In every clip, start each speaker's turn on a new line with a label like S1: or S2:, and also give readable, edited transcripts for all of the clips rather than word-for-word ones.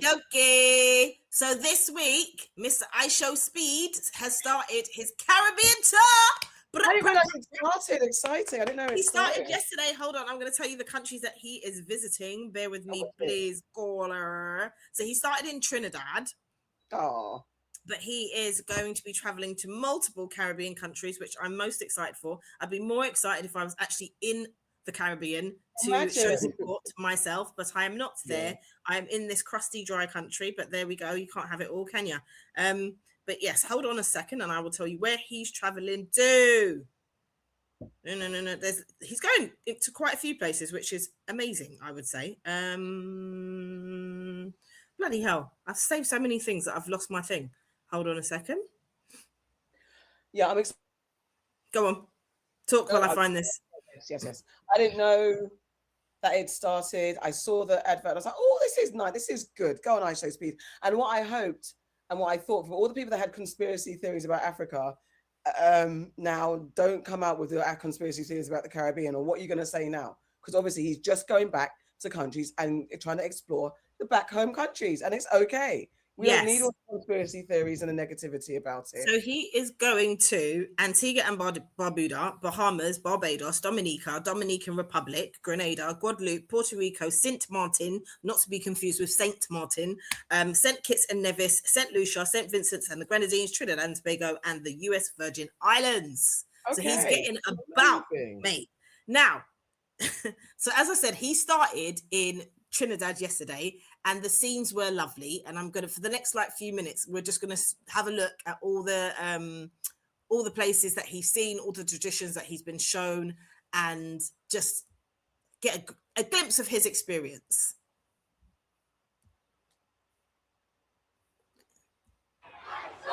S1: Okay. So this week, Mr. IShowSpeed has started his Caribbean tour.
S2: I didn't realize it started. Exciting. I didn't know it
S1: started yesterday. Hold on. I'm going to tell you the countries that he is visiting. Bear with me, please, caller. So he started in Trinidad.
S2: Oh.
S1: But he is going to be traveling to multiple Caribbean countries, which I'm most excited for. I'd be more excited if I was actually in the Caribbean to show support to myself, but I am not there. I am in this crusty, dry country, but there we go. You can't have it all, can you? But yes, hold on a second and I will tell you where he's traveling to. No. He's going to quite a few places, which is amazing, I would say. Bloody hell. I've saved so many things that I've lost my thing. Hold on a second.
S2: Yeah, I'm excited.
S1: Go on. Talk while I find this.
S2: Yes. I didn't know that it started. I saw the advert. I was like, oh, this is nice. This is good. Go on IShowSpeed. And what I hoped and what I thought for all the people that had conspiracy theories about Africa, now don't come out with your conspiracy theories about the Caribbean, or what you're going to say now. Because obviously he's just going back to countries and trying to explore the back home countries. And it's okay. We don't need all the conspiracy theories and the negativity about it.
S1: So he is going to Antigua and Barbuda, Bahamas, Barbados, Dominica, Dominican Republic, Grenada, Guadeloupe, Puerto Rico, Saint Martin, not to be confused with Saint Martin, St. Kitts and Nevis, St. Lucia, St. Vincent and the Grenadines, Trinidad and Tobago, and the US Virgin Islands. Okay. So he's getting about, mate. Now, so as I said, he started in Trinidad yesterday and the scenes were lovely, and I'm gonna, for the next like few minutes, we're just gonna have a look at all the places that he's seen, all the traditions that he's been shown, and just get a glimpse of his experience.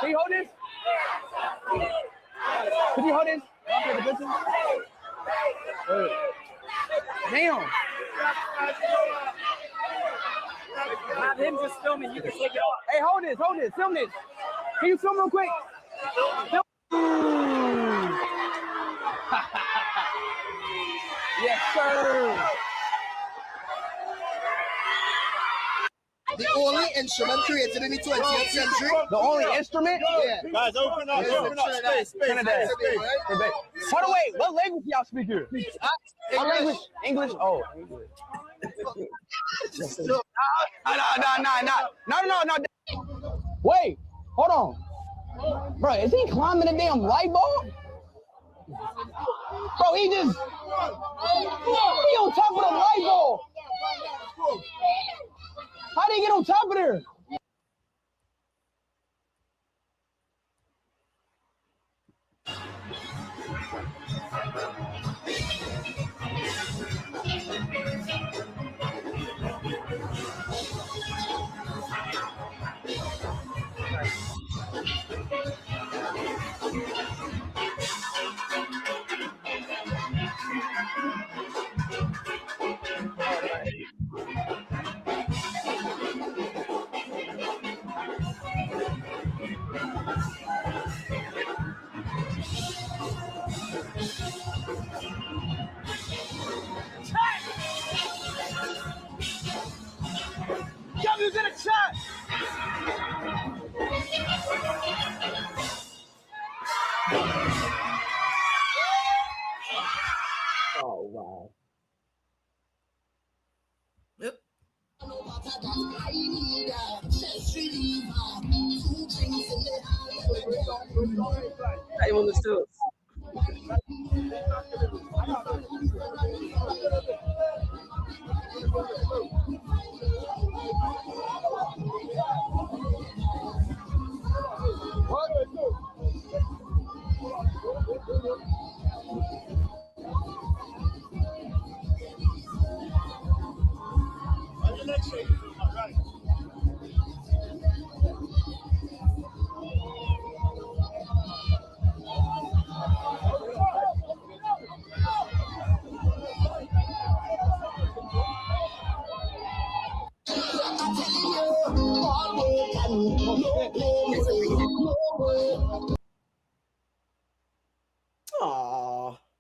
S3: Can you hold this? Could you hold this? Damn. Have him just film it. You can take it off. Hey, hold this. Film this. Can you film real quick? Yes, sir.
S4: The only instrument created in the 20th century.
S3: The only instrument?
S4: Yeah.
S5: Guys, open up. Space.
S3: Trinidad. By the way, what language y'all speak here? English? Oh, English. No. Wait, hold on. Bro, is he climbing a damn light bulb? Bro, he on top of the light bulb. How did he get on top of there? W's in a chat.
S2: Oh, wow.
S1: Yep.
S2: I understood.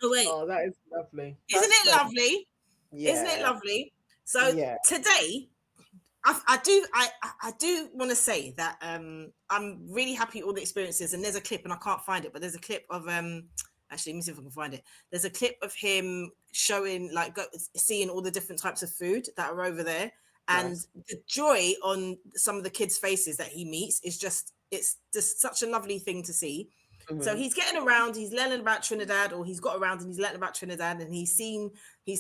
S1: Oh wait.
S2: Oh, that is lovely.
S1: Isn't it lovely? Yeah. Isn't it lovely? So today, I do want to say that I'm really happy with all the experiences, and there's a clip, and I can't find it, but there's a clip of actually, let me see if I can find it. There's a clip of him showing, like, seeing all the different types of food that are over there, and the joy on some of the kids' faces that he meets is just, it's just such a lovely thing to see. So he's getting around, he's learning about Trinidad, or he's got around and he's learning about Trinidad, and he's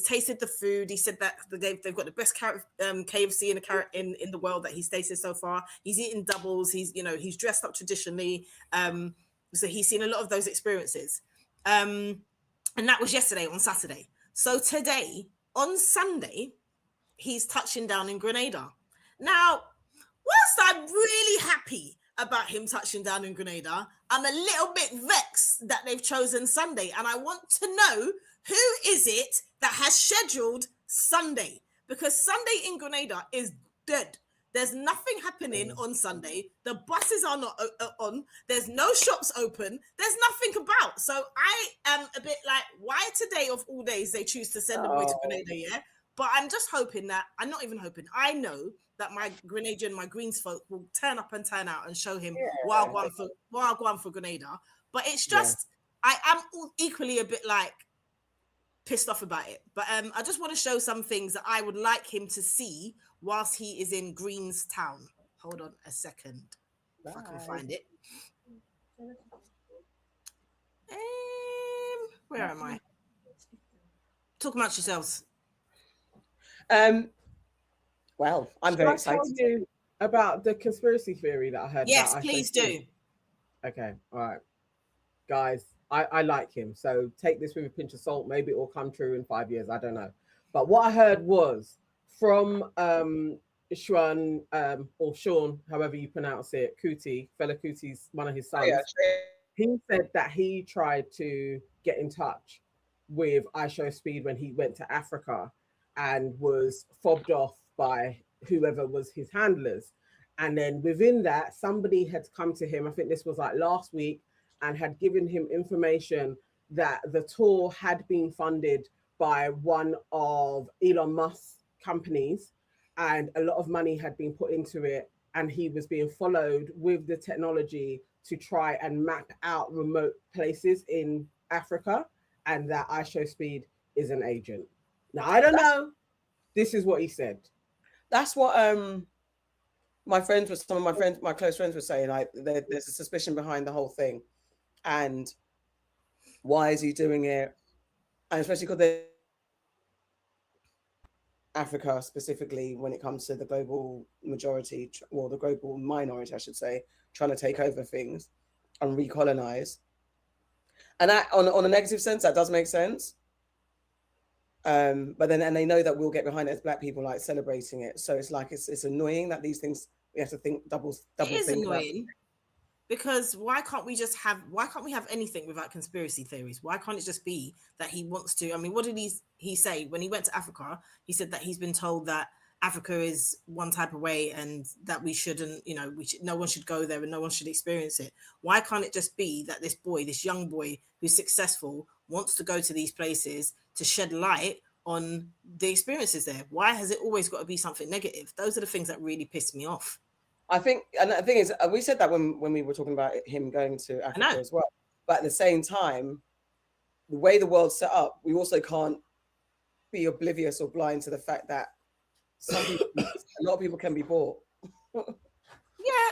S1: tasted the food. He said that they've got the best KFC in the world that he's tasted so far. He's eating doubles. He's dressed up traditionally. So he's seen a lot of those experiences. And that was yesterday on Saturday. So today, on Sunday, he's touching down in Grenada. Now, whilst I'm really happy about him touching down in Grenada, I'm a little bit vexed that they've chosen Sunday, and I want to know who is it that has scheduled Sunday, because Sunday in Grenada is dead. There's nothing happening on Sunday. The buses are not on. There's no shops open. There's nothing about. So I am a bit like, why today of all days they choose to send the boy to Grenada, yeah? But I'm just hoping that, I'm not even hoping, I know that my Grenadian, my Greens folk will turn up and turn out and show him while going for Grenada. But it's just, I am equally a bit like pissed off about it. But I just want to show some things that I would like him to see whilst he is in Greenstown. Hold on a second, if I can find it. Where am I? Talk amongst yourselves.
S2: Well, I'm very excited.
S6: Tell you about the conspiracy theory that I heard.
S1: Yes, please do.
S6: Okay, all right, guys. I like him, so take this with a pinch of salt. Maybe it will come true in 5 years. I don't know. But what I heard was from Sean, or Sean, however you pronounce it, Kuti, Fela Kuti's one of his sons. He said that he tried to get in touch with IShowSpeed when he went to Africa and was fobbed off by whoever was his handlers. And then within that, somebody had come to him, I think this was like last week, and had given him information that the tour had been funded by one of Elon Musk's companies, and a lot of money had been put into it, and he was being followed with the technology to try and map out remote places in Africa, and that IShowSpeed is an agent. Now, I don't know. This is what he said.
S2: That's what my close friends were saying. Like, there's a suspicion behind the whole thing, and why is he doing it? And especially because Africa specifically, when it comes to the global majority, or the global minority, I should say, trying to take over things and recolonize. And that, on a negative sense, that does make sense. But then, and they know that we'll get behind it as Black people, like celebrating it. So it's like, it's annoying that these things, we have to think double
S1: it is
S2: think
S1: annoying about. Because why can't we have anything without conspiracy theories? Why can't it just be that he wants to? I mean, what did he say when he went to Africa? He said that he's been told that Africa is one type of way and that we shouldn't, no one should go there and no one should experience it. Why can't it just be that this young boy who's successful wants to go to these places to shed light on the experiences there? Why has it always got to be something negative? Those are the things that really piss me off.
S2: I think, and the thing is, we said that when we were talking about him going to Africa as well. But at the same time, the way the world's set up, we also can't be oblivious or blind to the fact that a lot of people can be bought.
S1: Yeah,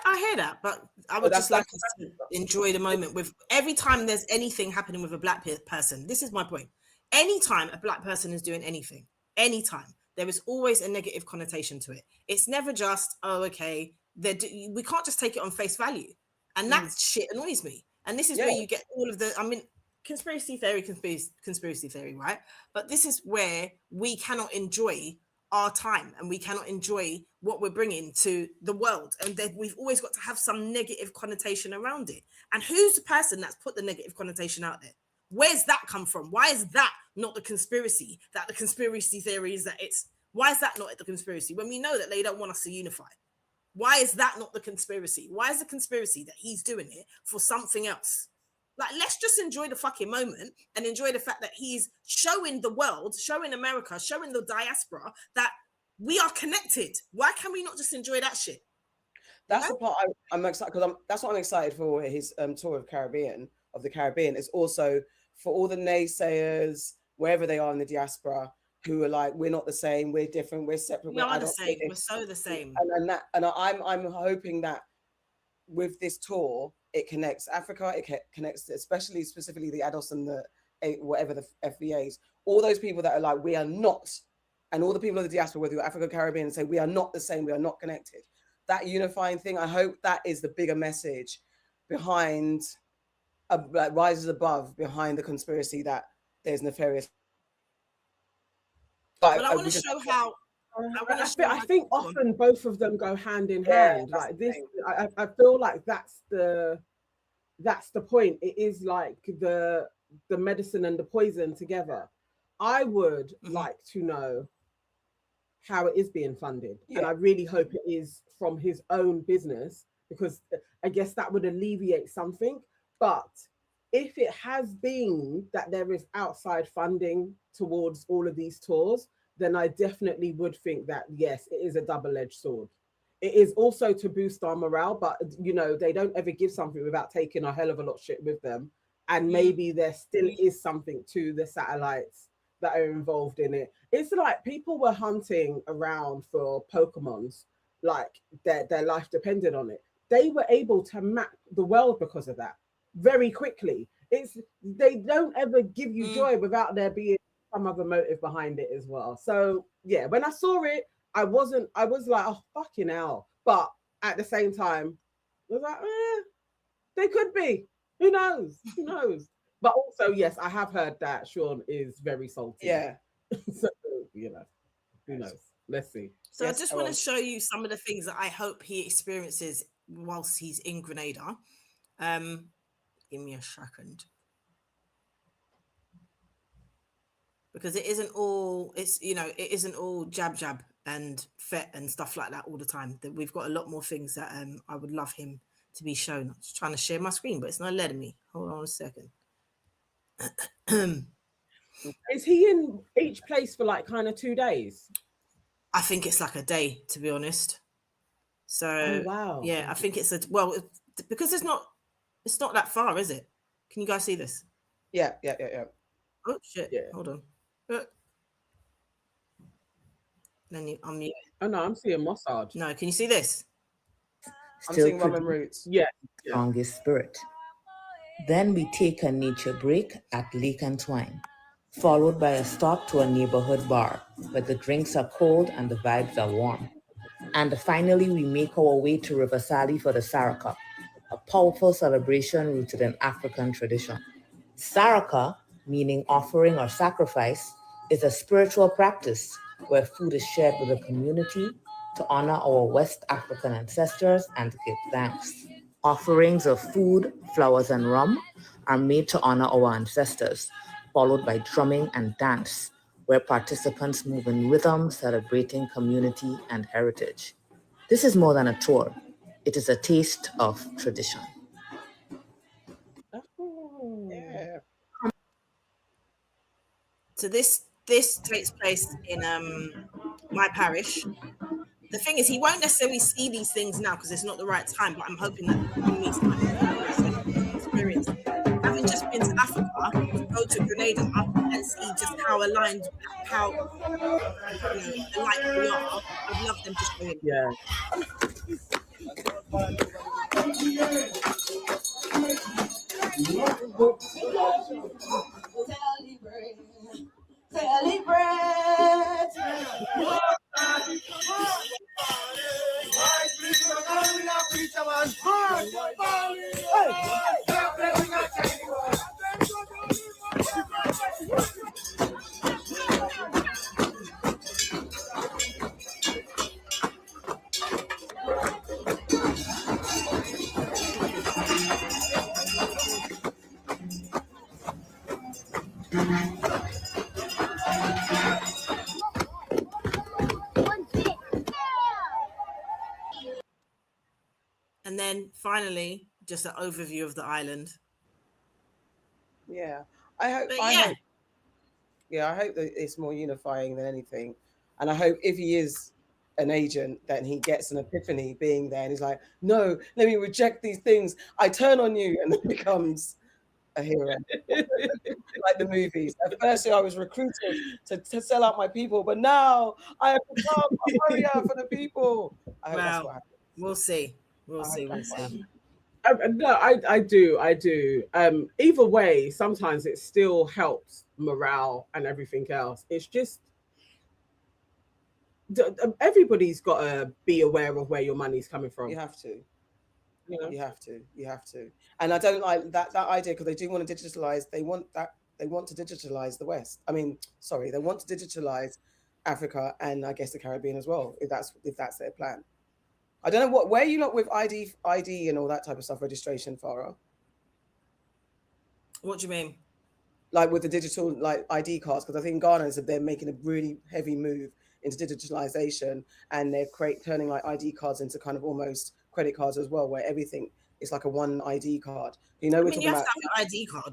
S1: I hear that, but I would just like us to enjoy the moment. With every time there's anything happening with a Black person, this is my point. Anytime a Black person is doing anything, anytime, there is always a negative connotation to it. It's never just, oh, okay, we can't just take it on face value. And that shit annoys me. And this is where you get all of the, conspiracy theory, right? But this is where we cannot enjoy our time and we cannot enjoy what we're bringing to the world. And then we've always got to have some negative connotation around it. And who's the person that's put the negative connotation out there? Where's that come from? Why is that not the conspiracy? That the conspiracy theory is that why is that not the conspiracy? When we know that they don't want us to unify. Why is that not the conspiracy? Why is the conspiracy that he's doing it for something else? Like, let's just enjoy the fucking moment and enjoy the fact that he's showing the world, showing America, showing the diaspora that we are connected. Why can we not just enjoy that shit?
S2: That's the part I'm excited because that's what I'm excited for his tour of the Caribbean. It's also for all the naysayers wherever they are in the diaspora who are like, we're not the same, we're different, we're separate.
S1: We are the same. We're so the same.
S2: And I'm hoping that with this tour it connects Africa, it connects specifically the ADOS and the whatever the FVAs, all those people that are like, we are not, and all the people of the diaspora, whether you're African, Caribbean, say we are not the same, we are not connected. That unifying thing, I hope that is the bigger message behind, rises above behind the conspiracy that there's nefarious.
S1: But I want to show how.
S6: I think often both of them go hand in hand. Like this, I feel like that's the point. It is like the medicine and the poison together. I would like to know how it is being funded, and I really hope it is from his own business, because I guess that would alleviate something. But if it has been that there is outside funding towards all of these tours, then I definitely would think that, yes, it is a double-edged sword. It is also to boost our morale, but, you know, they don't ever give something without taking a hell of a lot of shit with them. And maybe there still is something to the satellites that are involved in it. It's like people were hunting around for Pokemons, like their life depended on it. They were able to map the world because of that very quickly. They don't ever give you joy without there being some other motive behind it as well. So yeah, when I saw it, I was like, oh fucking hell. But at the same time, I was like, they could be. Who knows? Who knows? But also, yes, I have heard that Sean is very salty.
S2: Yeah.
S6: So, you know, who knows? Let's see.
S1: So yes, I just want to show you some of the things that I hope he experiences whilst he's in Grenada. Give me a second. Because it isn't all, it isn't all jab and fet and stuff like that all the time. That we've got a lot more things that I would love him to be shown. I'm just trying to share my screen, but it's not letting me. Hold on a second.
S6: Is he in each place for like kind of 2 days?
S1: I think it's like a day, to be honest. So
S6: wow.
S1: Yeah, I think it's because it's not that far, is it? Can you guys see this?
S2: Yeah.
S1: Oh shit! Yeah. Hold on. Then you unmute.
S6: Oh no, I'm seeing Mossad.
S1: No, can you see this?
S2: I'm seeing Rum and Roots.
S6: Yeah.
S7: Strongest spirit. Then we take a nature break at Lake and Twine, followed by a stop to a neighborhood bar where the drinks are cold and the vibes are warm. And finally, we make our way to River Sally for the Saraka, a powerful celebration rooted in African tradition. Saraka, meaning offering or sacrifice, is a spiritual practice where food is shared with the community to honor our West African ancestors and to give thanks. Offerings of food, flowers, and rum are made to honor our ancestors, followed by drumming and dance, where participants move in rhythm, celebrating community and heritage. This is more than a tour. It is a taste of tradition.
S2: Yeah.
S1: So this takes place in my parish. The thing is, he won't necessarily see these things now because it's not the right time, but I'm hoping that in these times experience. Having just been to Africa, to go to Grenada and see just how aligned, how alike we are, I'd love them to show him.
S6: Yeah.
S1: And then finally, just an overview of the island.
S2: Yeah, I hope. I hope that it's more unifying than anything. And I hope if he is an agent, then he gets an epiphany being there, and he's like, no, let me reject these things. I turn on you, and then becomes a hero. Like the movies. At first, I was recruited to sell out my people, but now I have become a warrior for the people. I hope that's what happens.
S1: We'll see. We'll see.
S6: No, I do. Either way, sometimes it still helps morale and everything else. It's just everybody's got to be aware of where your money's coming from.
S2: You have to. You have to. And I don't like that idea, because they do want to digitalize. They want to digitalize the West. I mean, sorry, they want to digitalize Africa and I guess the Caribbean as well, if that's their plan. I don't know where you lot with ID and all that type of stuff, registration, Farah?
S1: What do you mean?
S2: Like with the digital ID cards, because I think in Ghana they're making a really heavy move into digitalization, and they're turning ID cards into kind of almost credit cards as well, where everything is like a one ID card. You know,
S1: you have to have an ID card.